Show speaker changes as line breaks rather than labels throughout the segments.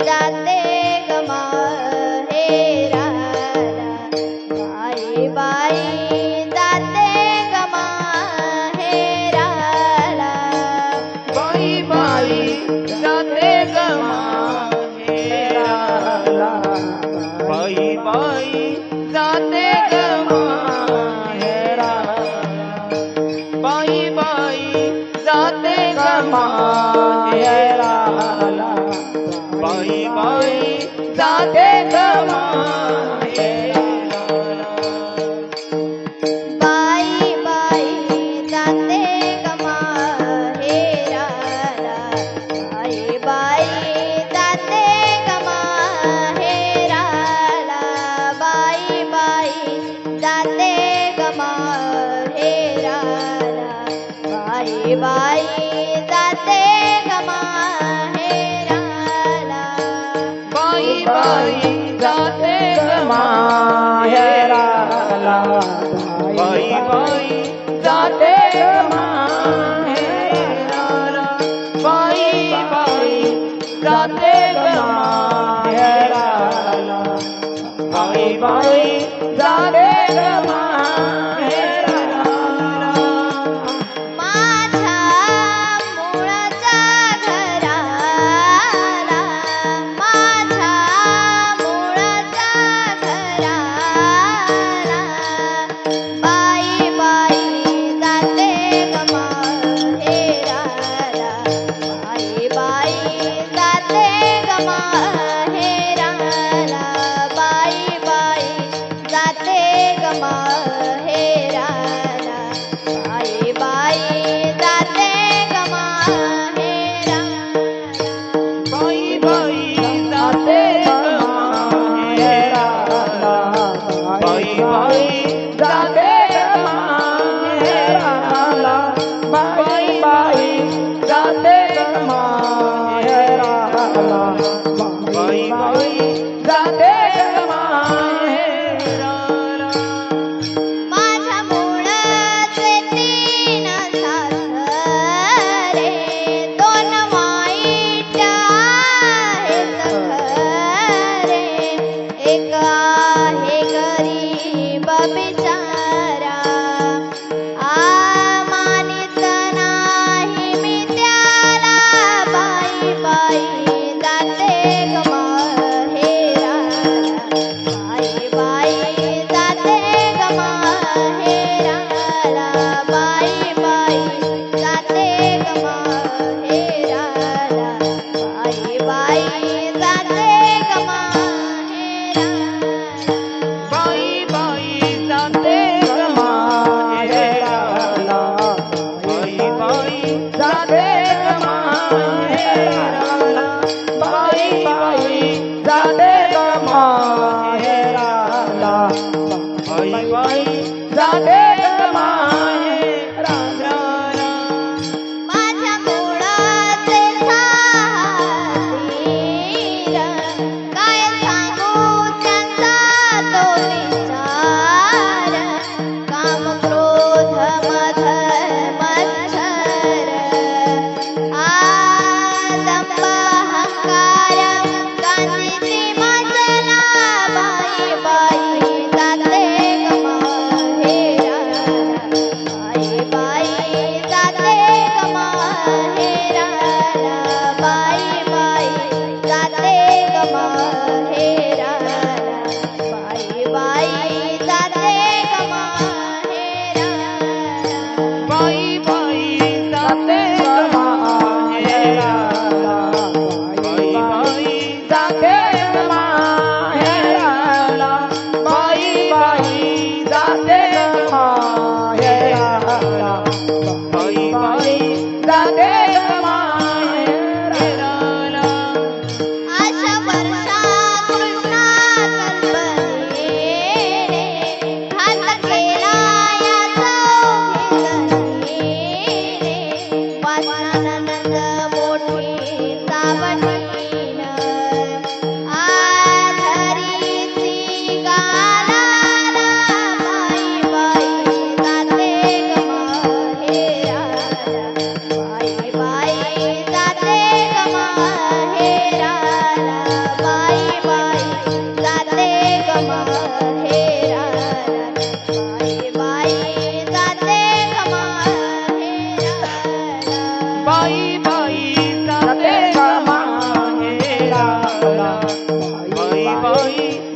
जाते ग माहेराला बाई बाई जाते ग माहेराला
बाई बाई जाते ग माहेराला बाई बाई जाते ग माहेराला बाई बाई जाते ग माहेराला बाई बाई जाते ग माहेराला
बाई बाई जाते ग माहेराला बाई बाई जाते ग माहेराला बाई बाई जाते ग माहेराला बाई बाई जाते ग माहेराला
बाई बाई जाते ग माहेराला बाई बाई जाते ग माहेराला बाई बाई जाते ग माहेराला बाई बाई जाते ग माहेराला
माझ्या मुळाच्या घराला माझ्या मुळाच्या घराला बाई बाई जाते ग माहेराला बाई बाई जाते ग माहेराला बाई बाई जाते ग माहेराला बाई बाई जाते ग माहेराला
बाई बाई जाते ग माहेराला बाई बाई जाते ग माहेराला बाई बाई जाते ग माहेराला बाई बाई जाते ग माहेराला
माझ्या मुळाचे तीन सासरे दोन वाईट आहेत खरे एक आहे गरीब बिचारा मानित नाही मी त्याला बाई बाई जाते ग माहेराला बाई बाई जाते ग माहेराला बाई बाई जाते ग माहेराला बाई बाई जाते ग माहेराला
बाई बाई जाते ग माहेराला बाई बाई जाते ग माहेराला बाई बाई जाते ग माहेराला बाई बाई जाते ग माहेराला
माझ्या मुळाचे साथीर काय सांगू त्यांचा तो विचार काम क्रोध मध मच्छर दंभ अहंकार गांधीजी मजला बाई बाई जाते ग माहेराला बाई बाई जाते ग माहेराला बाई बाई जाते ग माहेराला बाई बाई जाते ग माहेराला
बाई बाई जाते ग माहेराला बाई बाई जाते ग माहेराला बाई बाई जाते ग माहेराला बाई बाई जाते ग माहेराला
अशा वर्षा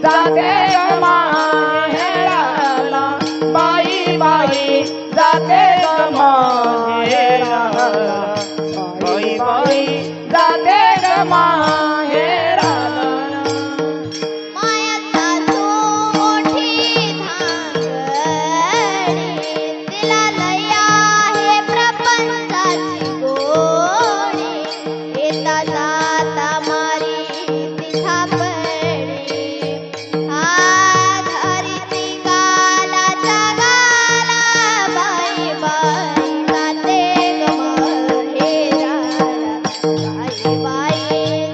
जाते ग माहेराला बाई बाई जाते ग माहेराला बाई बाई जाते ग माहेराला
माया सासू मोठी धांगडी तिला लय आहे प्रपंचाची गोडी येता जाता मारी ती थापडी धरी ती गालाच्या गाला बाई बाई जाते ग माहेराला बाई बाई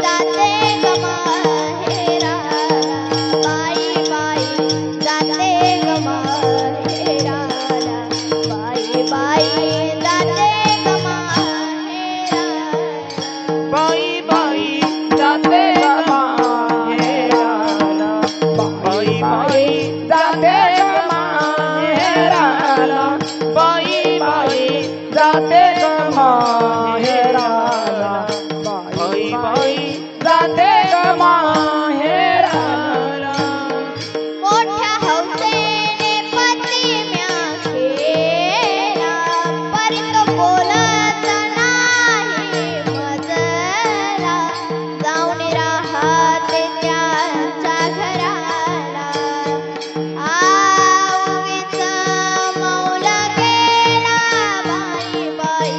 जाते ग माहेराला बाई बाई जाते ग माहेराला बाई बाई जाते ग माहेराला
बाई बाई जाते ग माहेराला बाई बाई जाते ग माहेराला बाई बाई जाते ग माहेराला बाई बाई जाते ग माहेराला
मोठ्या हौसेने पती म्या केला परत बोलत नाही मजला जाऊन राहते त्यांच्या घराला उगीच मौल केला बाई बाई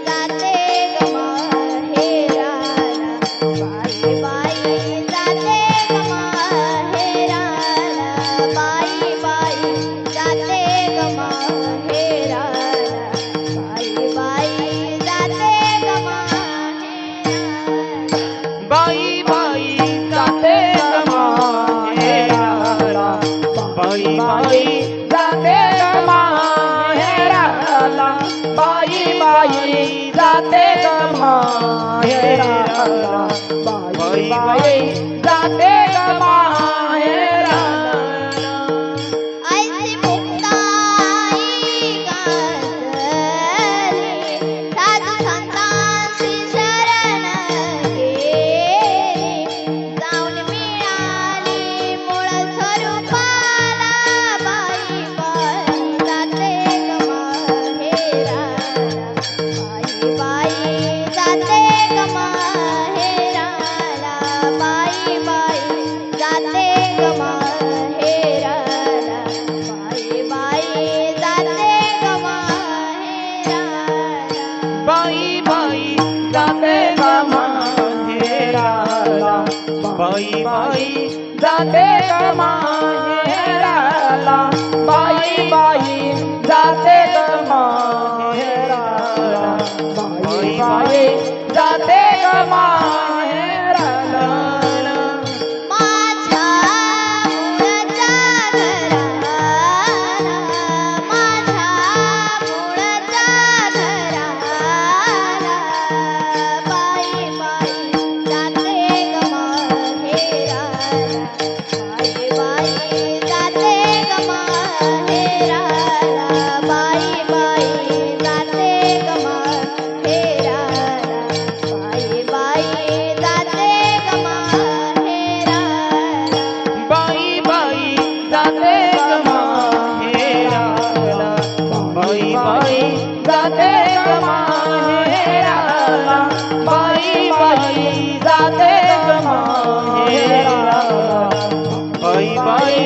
जाते ग माहेराला बाई बाई जाते ग माहेराला बाई बाई जाते ग माहेराला बाई बाई जाते ग माहेराला
बाई बाई जाते ग माहेराला बाई बाई जाते ग माहेराला बाई बाई जाते ग माहेराला बाई बाई जाते ग माहेराला
ऐसी मुक्ताई गाजली साधू संतांची शरण गेली जाऊन मिळाली मूळ स्वरूपाला बाई बाई जाते ग माहेराला बाई बाई जाते ग माहेराला बाई बाई जाते ग माहेराला बाई बाई जाते ग माहेराला
बाई बाई जाते ग माहेराला बाई बाई जाते ग माहेराला बाई बाई जाते ग माहेराला बाई बाई जाते ग माहेराला
माझ्या मुळच्या घराला माझ्या मुळच्या घराला बाई बाई जाते ग माहेराला बाई बाई जाते ग माहेराला बाई बाई जाते ग माहेराला बाई बाई जाते ग माहेराला
बाई बाई जाते ग माहेराला बाई बाई जाते ग माहेराला बाई बाई जाते ग माहेराला बाई बाई